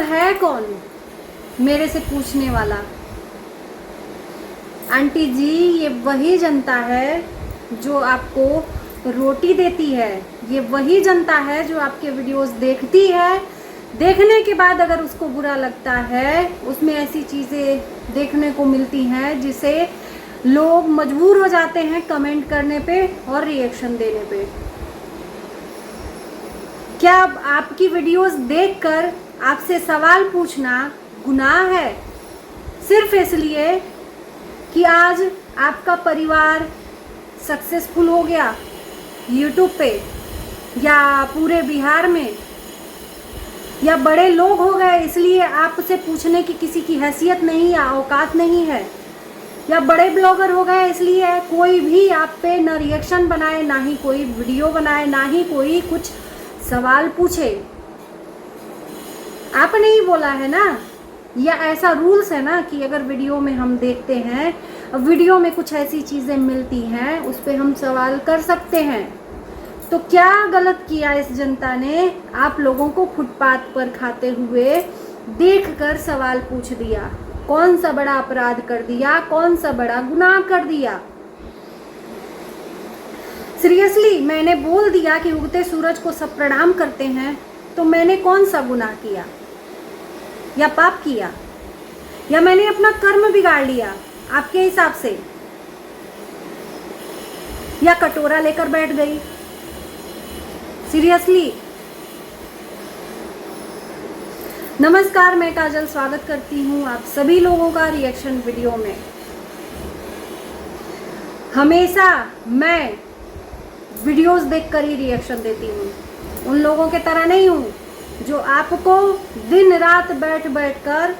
है कौन मेरे से पूछने वाला? आंटी जी, ये वही जनता है जो आपको रोटी देती है, ये वही जनता है जो आपके वीडियोस देखती है। देखने के बाद अगर उसको बुरा लगता है, उसमें ऐसी चीज़ें देखने को मिलती हैं जिसे लोग मजबूर हो जाते हैं कमेंट करने पे और रिएक्शन देने पे। क्या आपकी वीडियोस देखकर आपसे सवाल पूछना गुनाह है? सिर्फ इसलिए कि आज आपका परिवार सक्सेसफुल हो गया यूट्यूब पे, या पूरे बिहार में, या बड़े लोग हो गए इसलिए आपसे पूछने की किसी की हैसियत नहीं या औकात नहीं है, या बड़े ब्लॉगर हो गए इसलिए कोई भी आप पे न रिएक्शन बनाए, ना ही कोई वीडियो बनाए, ना ही कोई कुछ सवाल पूछे? आपने ही बोला है ना, या ऐसा रूल्स है ना कि अगर वीडियो में हम देखते हैं, वीडियो में कुछ ऐसी चीज़ें मिलती हैं उस पर हम सवाल कर सकते हैं। तो क्या गलत किया इस जनता ने? आप लोगों को फुटपाथ पर खाते हुए देखकर सवाल पूछ दिया। कौन सा बड़ा अपराध कर दिया? कौन सा बड़ा गुनाह कर दिया? सीरियसली, मैंने बोल दिया कि उगते सूरज को सब प्रणाम करते हैं, तो मैंने कौन सा गुनाह किया या पाप किया, या मैंने अपना कर्म बिगाड़ लिया आपके हिसाब से, या कटोरा लेकर बैठ गई? सीरियसली। नमस्कार, मैं काजल स्वागत करती हूँ आप सभी लोगों का रिएक्शन वीडियो में। हमेशा मैं वीडियोस देखकर ही रिएक्शन देती हूँ, उन लोगों के तरह नहीं हूँ जो आपको दिन रात बैठ कर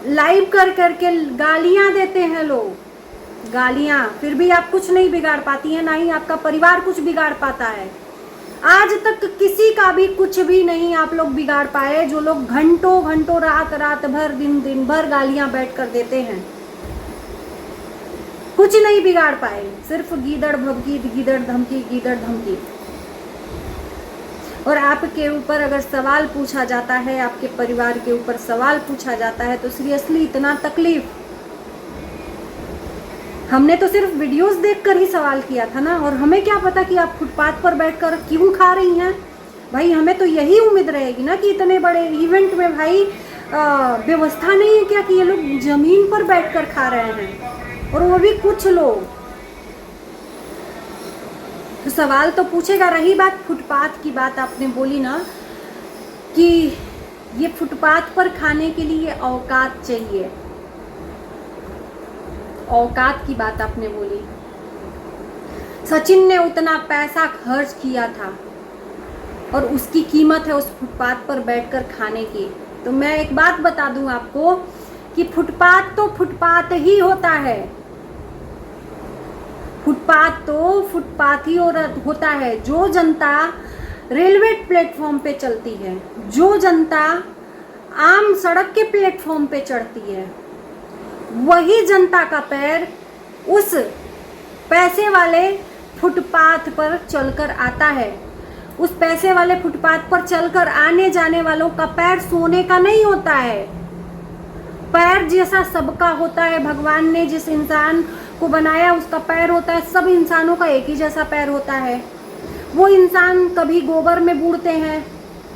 लाइव कर करके गालियाँ देते हैं लोग। गालियाँ, फिर भी आप कुछ नहीं बिगाड़ पाती हैं, ना ही आपका परिवार कुछ बिगाड़ पाता है। आज तक किसी का भी कुछ भी नहीं आप लोग बिगाड़ पाए, जो लोग घंटों घंटों रात भर दिन भर गालियाँ बैठ कर देते हैं, कुछ नहीं बिगाड़ पाए। सिर्फ गीदड़ भभकी, गीदड़ धमकी, गीदड़ धमकी। और आपके ऊपर अगर सवाल पूछा जाता है, आपके परिवार के ऊपर सवाल पूछा जाता है, तो सीरियसली इतना तकलीफ? हमने तो सिर्फ वीडियोस देखकर ही सवाल किया था ना, और हमें क्या पता कि आप फुटपाथ पर बैठकर क्यों खा रही हैं। भाई, हमें तो यही उम्मीद रहेगी ना कि इतने बड़े इवेंट में भाई व्यवस्था नहीं है क्या कि ये लोग जमीन पर बैठकर खा रहे हैं, और वो भी कुछ लोग। तो सवाल तो पूछेगा। रही बात फुटपाथ की, बात आपने बोली ना कि ये फुटपाथ पर खाने के लिए औकात चाहिए, औकात की बात आपने बोली। सचिन ने उतना पैसा खर्च किया था और उसकी कीमत है उस फुटपाथ पर बैठकर खाने की। तो मैं एक बात बता दूं आपको कि फुटपाथ तो फुटपाथ ही होता है, फुटपाथ तो फुटपाथ ही होता है। जो जनता रेलवे प्लेटफॉर्म पे चलती है, जो जनता आम सड़क के प्लेटफॉर्म पे चढ़ती है, वही जनता का पैर उस पैसे वाले फुटपाथ पर चलकर आता है। उस पैसे वाले फुटपाथ पर चलकर आने जाने वालों का पैर सोने का नहीं होता है। पैर जैसा सबका होता है, भगवान ने जिस इंसान को बनाया उसका पैर होता है, सब इंसानों का एक ही जैसा पैर होता है। वो इंसान कभी गोबर में बूढ़ते हैं,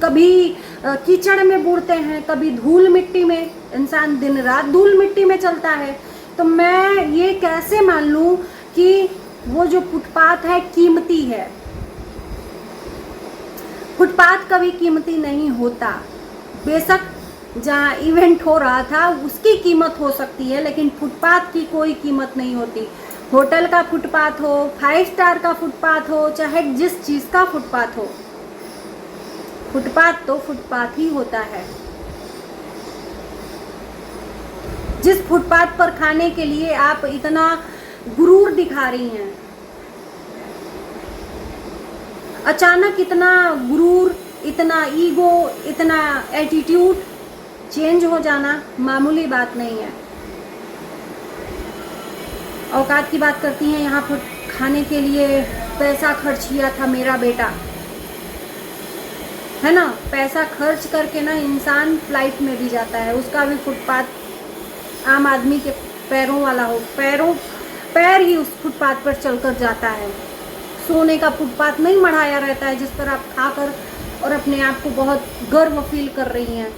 कभी कीचड़ में बूढ़ते हैं, कभी धूल मिट्टी में। इंसान दिन रात धूल मिट्टी में चलता है। तो मैं ये कैसे मान लूँ कि वो जो फुटपाथ है कीमती है? फुटपाथ कभी कीमती नहीं होता। बेशक जहाँ इवेंट हो रहा था उसकी कीमत हो सकती है, लेकिन फुटपाथ की कोई कीमत नहीं होती। होटल का फुटपाथ हो, 5 स्टार का फुटपाथ हो, चाहे जिस चीज़ का फुटपाथ हो, फुटपाथ तो फुटपाथ ही होता है। जिस फुटपाथ पर खाने के लिए आप इतना गुरूर दिखा रही हैं, अचानक इतना गुरूर, इतना ईगो, इतना एटीट्यूड चेंज हो जाना मामूली बात नहीं है। औकात की बात करती हैं, यहाँ पर खाने के लिए पैसा खर्च किया था मेरा बेटा। है ना, पैसा खर्च करके ना इंसान फ्लाइट में भी जाता है, उसका भी फुटपाथ आम आदमी के पैरों वाला हो, पैर ही उस फुटपाथ पर चलकर जाता है। सोने का फुटपाथ नहीं मढ़ाया रहता है जिस पर आप खाकर और अपने आप को बहुत गर्व फील कर रही हैं।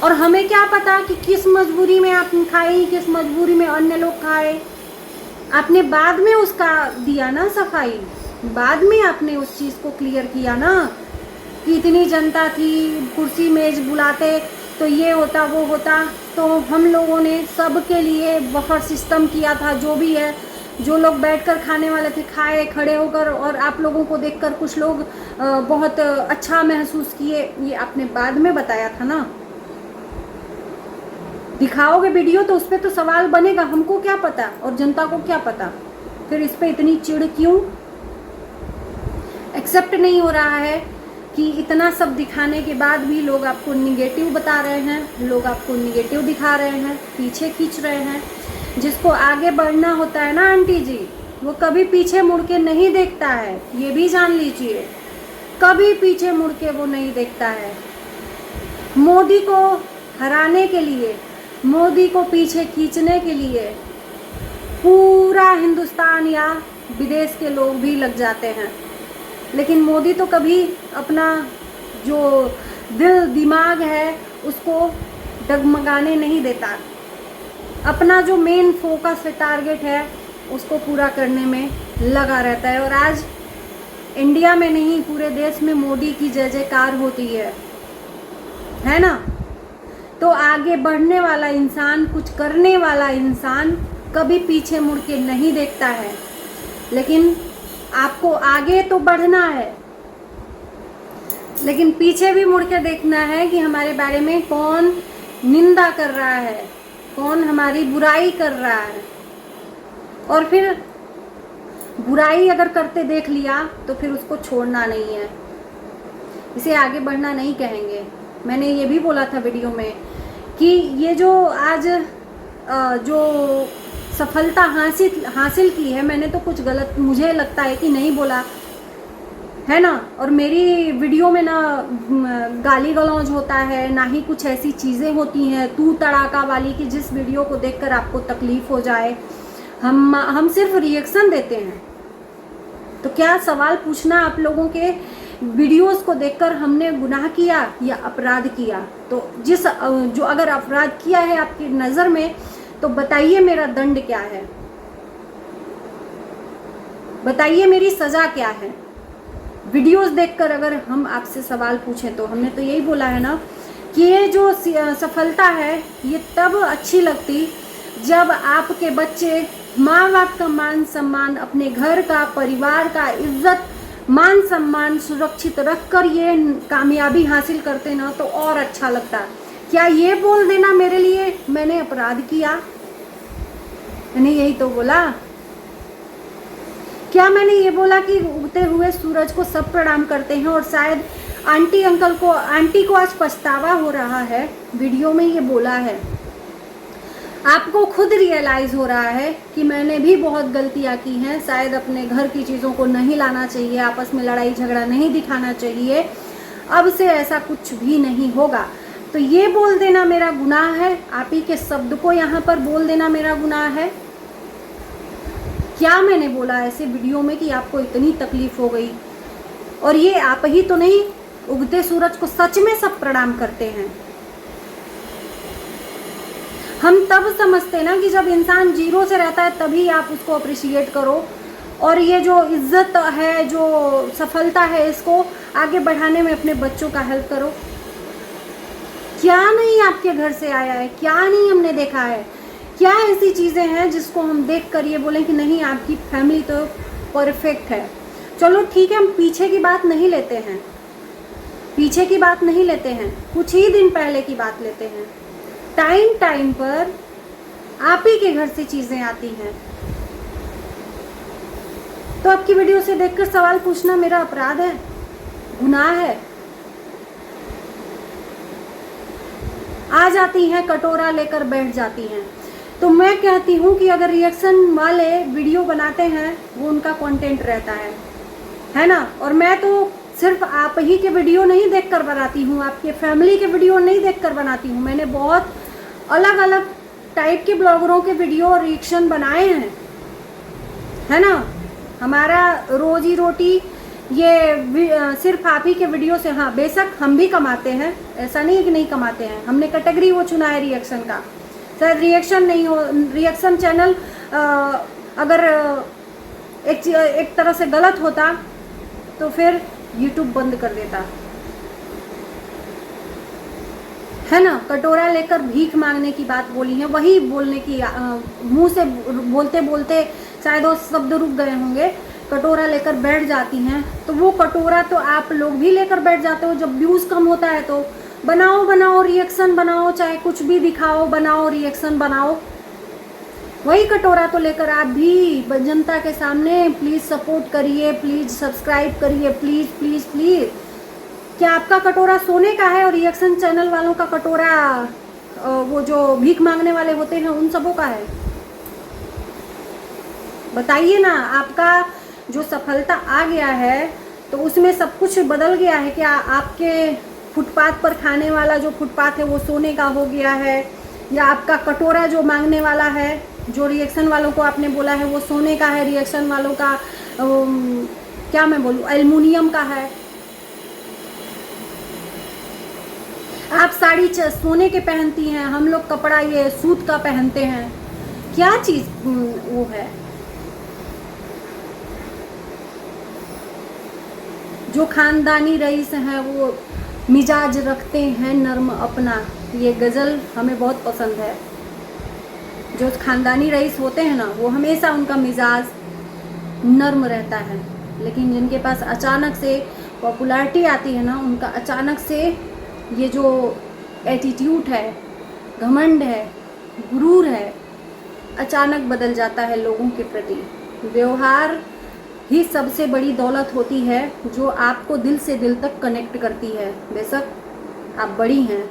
और हमें क्या पता कि किस मजबूरी में आप खाई, किस मजबूरी में अन्य लोग खाए। आपने बाद में उसका दिया ना सफाई, बाद में आपने उस चीज़ को क्लियर किया ना कि इतनी जनता थी, कुर्सी मेज बुलाते तो ये होता वो होता। तो हम लोगों ने सबके लिए बहुत सिस्टम किया था, जो भी है, जो लोग बैठकर खाने वाले थे खाए खड़े होकर, और आप लोगों को देखकर कुछ लोग बहुत अच्छा महसूस किए, ये आपने बाद में बताया था ना। दिखाओगे वीडियो तो उस पर तो सवाल बनेगा, हमको क्या पता और जनता को क्या पता। फिर इस पे इतनी चिढ़ क्यों? एक्सेप्ट नहीं हो रहा है कि इतना सब दिखाने के बाद भी लोग आपको निगेटिव बता रहे हैं, लोग आपको निगेटिव दिखा रहे हैं, पीछे खींच रहे हैं। जिसको आगे बढ़ना होता है ना आंटी जी, वो कभी पीछे मुड़ के नहीं देखता है, ये भी जान लीजिए, कभी पीछे मुड़ के वो नहीं देखता है। मोदी को हराने के लिए, मोदी को पीछे खींचने के लिए पूरा हिंदुस्तान या विदेश के लोग भी लग जाते हैं, लेकिन मोदी तो कभी अपना जो दिल दिमाग है उसको डगमगाने नहीं देता। अपना जो मेन फोकस है, टारगेट है, उसको पूरा करने में लगा रहता है। और आज इंडिया में नहीं पूरे देश में मोदी की जय जयकार होती है ना। तो आगे बढ़ने वाला इंसान, कुछ करने वाला इंसान कभी पीछे मुड़ के नहीं देखता है। लेकिन आपको आगे तो बढ़ना है, लेकिन पीछे भी मुड़ के देखना है कि हमारे बारे में कौन निंदा कर रहा है, कौन हमारी बुराई कर रहा है। और फिर बुराई अगर करते देख लिया तो फिर उसको छोड़ना नहीं है, इसे आगे बढ़ना नहीं कहेंगे। मैंने ये भी बोला था वीडियो में कि ये जो आज जो सफलता हासिल की है, मैंने तो कुछ गलत मुझे लगता है कि नहीं बोला है ना। और मेरी वीडियो में ना गाली गलौज होता है, ना ही कुछ ऐसी चीज़ें होती हैं तू तड़ाका वाली कि जिस वीडियो को देखकर आपको तकलीफ़ हो जाए। हम सिर्फ रिएक्शन देते हैं। तो क्या सवाल पूछना आप लोगों के वीडियोस को देखकर हमने गुनाह किया या अपराध किया? तो जो अगर अपराध किया है आपकी नज़र में तो बताइए मेरा दंड क्या है, बताइए मेरी सज़ा क्या है। वीडियोस देखकर अगर हम आपसे सवाल पूछें तो हमने तो यही बोला है ना कि ये जो सफलता है ये तब अच्छी लगती जब आपके बच्चे माँ बाप का मान सम्मान, अपने घर का, परिवार का इज्जत मान सम्मान सुरक्षित रखकर ये कामयाबी हासिल करते ना, तो और अच्छा लगता। क्या ये बोल देना मेरे लिए मैंने अपराध किया? मैंने यही तो बोला। क्या मैंने ये बोला कि उगते हुए सूरज को सब प्रणाम करते हैं? और शायद आंटी को आज पछतावा हो रहा है, वीडियो में ये बोला है। आपको खुद रियलाइज़ हो रहा है कि मैंने भी बहुत गलतियां की हैं, शायद अपने घर की चीज़ों को नहीं लाना चाहिए, आपस में लड़ाई झगड़ा नहीं दिखाना चाहिए, अब से ऐसा कुछ भी नहीं होगा। तो ये बोल देना मेरा गुनाह है? आप ही के शब्द को यहाँ पर बोल देना मेरा गुनाह है? क्या मैंने बोला ऐसे वीडियो में कि आपको इतनी तकलीफ हो गई? और ये आप ही तो नहीं, उगते सूरज को सच में सब प्रणाम करते हैं। हम तब समझते ना कि जब इंसान जीरो से रहता है तभी आप उसको अप्रिशिएट करो, और ये जो इज्जत है, जो सफलता है, इसको आगे बढ़ाने में अपने बच्चों का हेल्प करो। क्या नहीं आपके घर से आया है, क्या नहीं हमने देखा है, क्या ऐसी चीज़ें हैं जिसको हम देख कर ये बोलें कि नहीं आपकी फैमिली तो परफेक्ट है। चलो ठीक है, हम पीछे की बात नहीं लेते हैं, पीछे की बात नहीं लेते हैं, कुछ ही दिन पहले की बात लेते हैं। टाइम पर आप ही के घर से चीज़ें आती हैं, तो आपकी वीडियो से देखकर सवाल पूछना मेरा अपराध है, गुनाह है? आ जाती हैं, कटोरा लेकर बैठ जाती हैं। तो मैं कहती हूँ कि अगर रिएक्शन वाले वीडियो बनाते हैं वो उनका कंटेंट रहता है ना। और मैं तो सिर्फ आप ही के वीडियो नहीं देखकर बनाती हूँ, आपके फैमिली के वीडियो नहीं देखकर बनाती हूँ। मैंने बहुत अलग अलग टाइप के ब्लॉगरों के वीडियो और रिएक्शन बनाए हैं, है ना। हमारा रोजी रोटी ये सिर्फ आप ही के वीडियो से, हाँ बेशक हम भी कमाते हैं, ऐसा नहीं है कि नहीं कमाते हैं। हमने कैटेगरी वो चुना है रिएक्शन का। शायद रिएक्शन नहीं हो, रिएक्शन चैनल अगर एक तरह से गलत होता तो फिर यूट्यूब बंद कर देता, है ना। कटोरा लेकर भीख मांगने की बात बोली है, वही बोलने की मुंह से बोलते बोलते शायद वो शब्द रुक गए होंगे। कटोरा लेकर बैठ जाती हैं, तो वो कटोरा तो आप लोग भी लेकर बैठ जाते हो। जब व्यूज़ कम होता है तो बनाओ रिएक्शन बनाओ, चाहे कुछ भी दिखाओ, बनाओ रिएक्शन बनाओ। वही कटोरा तो लेकर आप भी जनता के सामने प्लीज़ सपोर्ट करिए, प्लीज़ सब्सक्राइब करिए, प्लीज़ प्लीज़ प्लीज़। क्या आपका कटोरा सोने का है और रिएक्शन चैनल वालों का कटोरा वो जो भीख मांगने वाले होते हैं उन सबों का है? बताइए ना। आपका जो सफलता आ गया है तो उसमें सब कुछ बदल गया है क्या? आपके फुटपाथ पर खाने वाला जो फुटपाथ है वो सोने का हो गया है, या आपका कटोरा जो मांगने वाला है, जो रिएक्शन वालों को आपने बोला है वो सोने का है, रिएक्शन वालों का क्या मैं बोलूँ, एल्युमिनियम का है। आप साड़ी सोने के पहनती हैं, हम लोग कपड़ा ये सूत का पहनते हैं। क्या चीज़ वो है? जो खानदानी रईस हैं वो मिजाज रखते हैं नर्म अपना। ये गज़ल हमें बहुत पसंद है। जो खानदानी रईस होते हैं ना वो हमेशा उनका मिजाज नर्म रहता है, लेकिन जिनके पास अचानक से पॉपुलैरिटी आती है ना, उनका अचानक से ये जो एटीट्यूड है, घमंड है, गुरूर है, अचानक बदल जाता है लोगों के प्रति। व्यवहार ही सबसे बड़ी दौलत होती है जो आपको दिल से दिल तक कनेक्ट करती है। बेशक आप बड़ी हैं।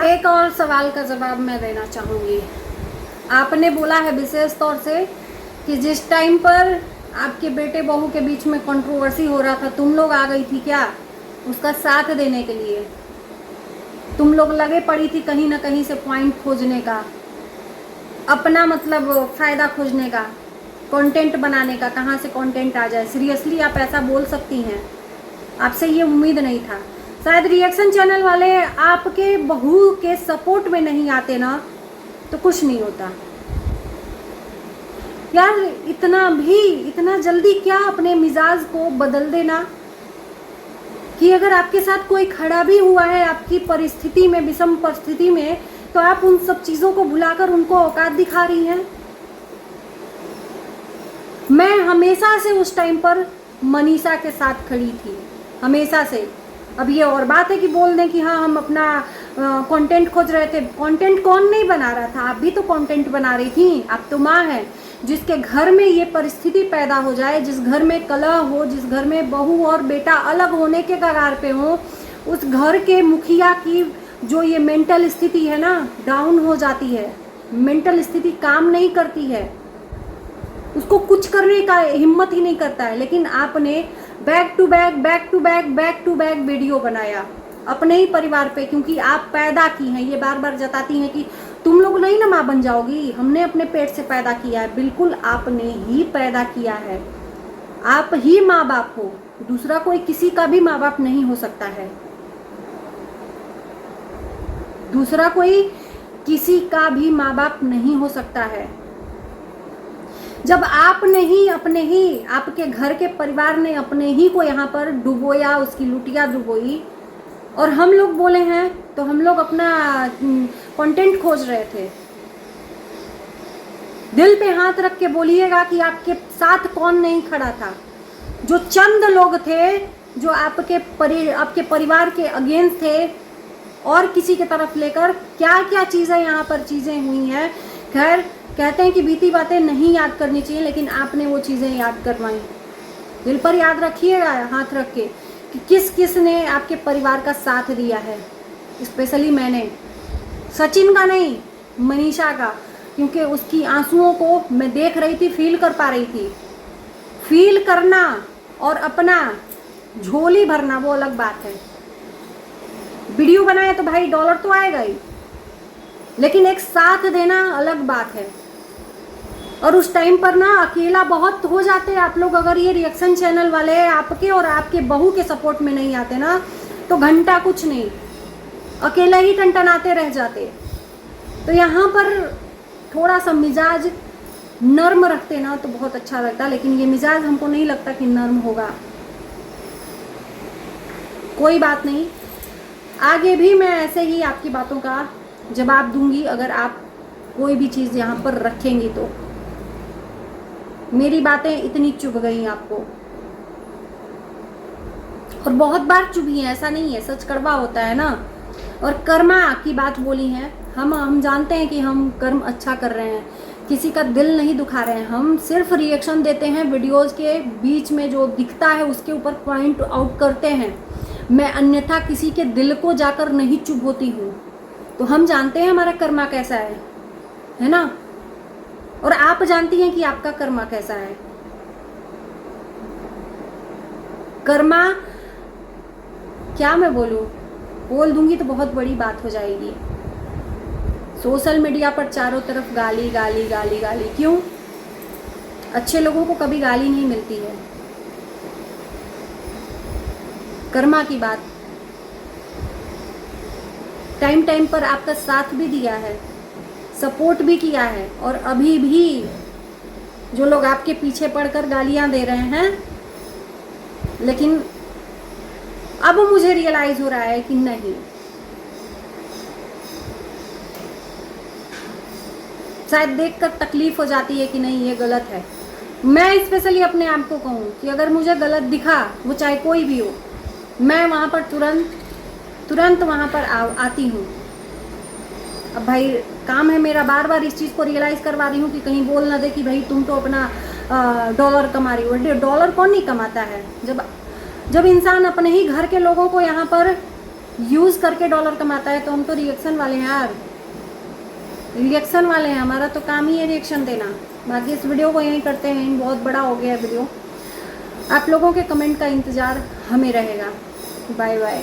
एक और सवाल का जवाब मैं देना चाहूँगी। आपने बोला है विशेष तौर से कि जिस टाइम पर आपके बेटे बहू के बीच में कंट्रोवर्सी हो रहा था, तुम लोग आ गई थी क्या उसका साथ देने के लिए? तुम लोग लगे पड़ी थी कहीं ना कहीं से पॉइंट खोजने का, अपना मतलब फ़ायदा खोजने का, कंटेंट बनाने का, कहाँ से कंटेंट आ जाए। सीरियसली आप ऐसा बोल सकती हैं? आपसे ये उम्मीद नहीं था। शायद रिएक्शन चैनल वाले आपके बहू के सपोर्ट में नहीं आते ना तो कुछ नहीं होता। यार इतना जल्दी क्या अपने मिजाज को बदल देना कि अगर आपके साथ कोई खड़ा भी हुआ है आपकी परिस्थिति में, विषम परिस्थिति में, तो आप उन सब चीज़ों को भुलाकर उनको औकात दिखा रही हैं। मैं हमेशा से उस टाइम पर मनीषा के साथ खड़ी थी, हमेशा से। अब ये और बात है कि बोल दें कि हाँ हम अपना कंटेंट खोज रहे थे। कंटेंट कौन नहीं बना रहा था? आप भी तो कंटेंट बना रही थी। आप तो माँ हैं। जिसके घर में ये परिस्थिति पैदा हो जाए, जिस घर में कलह हो, जिस घर में बहू और बेटा अलग होने के कगार पे हो, उस घर के मुखिया की जो ये मेंटल स्थिति है ना, डाउन हो जाती है। मेंटल स्थिति काम नहीं करती है, उसको कुछ करने का हिम्मत ही नहीं करता है। लेकिन आपने बैक टू बैक वीडियो बनाया अपने ही परिवार पे, क्योंकि आप पैदा की हैं। ये बार बार जताती हैं कि तुम लोग नहीं ना माँ बन जाओगी, हमने अपने पेट से पैदा किया है। बिल्कुल आपने ही पैदा किया है, आप ही माँ बाप हो, दूसरा कोई किसी का भी माँ बाप नहीं हो सकता है। दूसरा कोई किसी का भी माँ बाप नहीं हो सकता है। जब आपने ही अपने ही, आपके घर के परिवार ने अपने ही को यहाँ पर डुबोया, उसकी लुटिया डुबोई, और हम लोग बोले हैं तो हम लोग अपना कंटेंट खोज रहे थे। दिल पे हाथ रख के बोलिएगा कि आपके साथ कौन नहीं खड़ा था। जो चंद लोग थे जो आपके परिवार के अगेंस्ट थे और किसी के तरफ लेकर क्या क्या चीज़ें यहाँ पर चीज़ें हुई हैं। खैर, कहते हैं कि बीती बातें नहीं याद करनी चाहिए, लेकिन आपने वो चीज़ें याद करवाई। दिल पर याद रखिएगा हाथ रख के कि किस किस ने आपके परिवार का साथ दिया है। स्पेशली मैंने, सचिन का नहीं, मनीषा का, क्योंकि उसकी आंसुओं को मैं देख रही थी, फील कर पा रही थी। फील करना और अपना झोली भरना वो अलग बात है। वीडियो बनाए तो भाई डॉलर तो आएगा ही, लेकिन एक साथ देना अलग बात है। और उस टाइम पर ना अकेला बहुत हो जाते हैं आप लोग। अगर ये रिएक्शन चैनल वाले आपके और आपके बहू के सपोर्ट में नहीं आते ना, तो घंटा कुछ नहीं, अकेला ही टनटनाते रह जाते। तो यहाँ पर थोड़ा सा मिजाज नर्म रखते ना तो बहुत अच्छा लगता, लेकिन ये मिजाज हमको नहीं लगता कि नर्म होगा। कोई बात नहीं, आगे भी मैं ऐसे ही आपकी बातों का जवाब दूंगी अगर आप कोई भी चीज़ यहाँ पर रखेंगी तो। मेरी बातें इतनी चुभ गई आपको, और बहुत बार चुभी है, ऐसा नहीं है, सच कड़वा होता है ना। और कर्मा की बात बोली है, हम जानते हैं कि हम कर्म अच्छा कर रहे हैं, किसी का दिल नहीं दुखा रहे हैं, हम सिर्फ रिएक्शन देते हैं, वीडियोस के बीच में जो दिखता है उसके ऊपर पॉइंट आउट करते हैं। मैं अन्यथा किसी के दिल को जाकर नहीं चुभ होती हूँ। तो हम जानते हैं हमारा कर्मा कैसा है ना, और आप जानती हैं कि आपका कर्मा कैसा है। कर्मा क्या मैं बोल दूंगी तो बहुत बड़ी बात हो जाएगी। सोशल मीडिया पर चारों तरफ गाली गाली गाली गाली, क्यों? अच्छे लोगों को कभी गाली नहीं मिलती है। कर्मा की बात, टाइम टाइम पर आपका साथ भी दिया है, सपोर्ट भी किया है, और अभी भी जो लोग आपके पीछे पड़कर गालियां दे रहे हैं, लेकिन अब मुझे रियलाइज हो रहा है कि नहीं, शायद देखकर तकलीफ हो जाती है कि नहीं ये गलत है। मैं स्पेशली अपने आप को कहूँ कि अगर मुझे गलत दिखा, वो चाहे कोई भी हो, मैं वहाँ पर तुरंत वहाँ पर आती हूँ। अब भाई काम है मेरा, बार बार इस चीज़ को रियलाइज़ करवा रही हूँ कि कहीं बोल ना दे कि भाई तुम तो अपना डॉलर कमा रही हो। डॉलर कौन नहीं कमाता है? जब इंसान अपने ही घर के लोगों को यहाँ पर यूज़ करके डॉलर कमाता है, तो हम तो रिएक्शन वाले हैं यार, रिएक्शन वाले हैं, हमारा तो काम ही है रिएक्शन देना। बाकी इस वीडियो को यहीं करते हैं, बहुत बड़ा हो गया वीडियो। आप लोगों के कमेंट का इंतज़ार हमें रहेगा। Bye bye.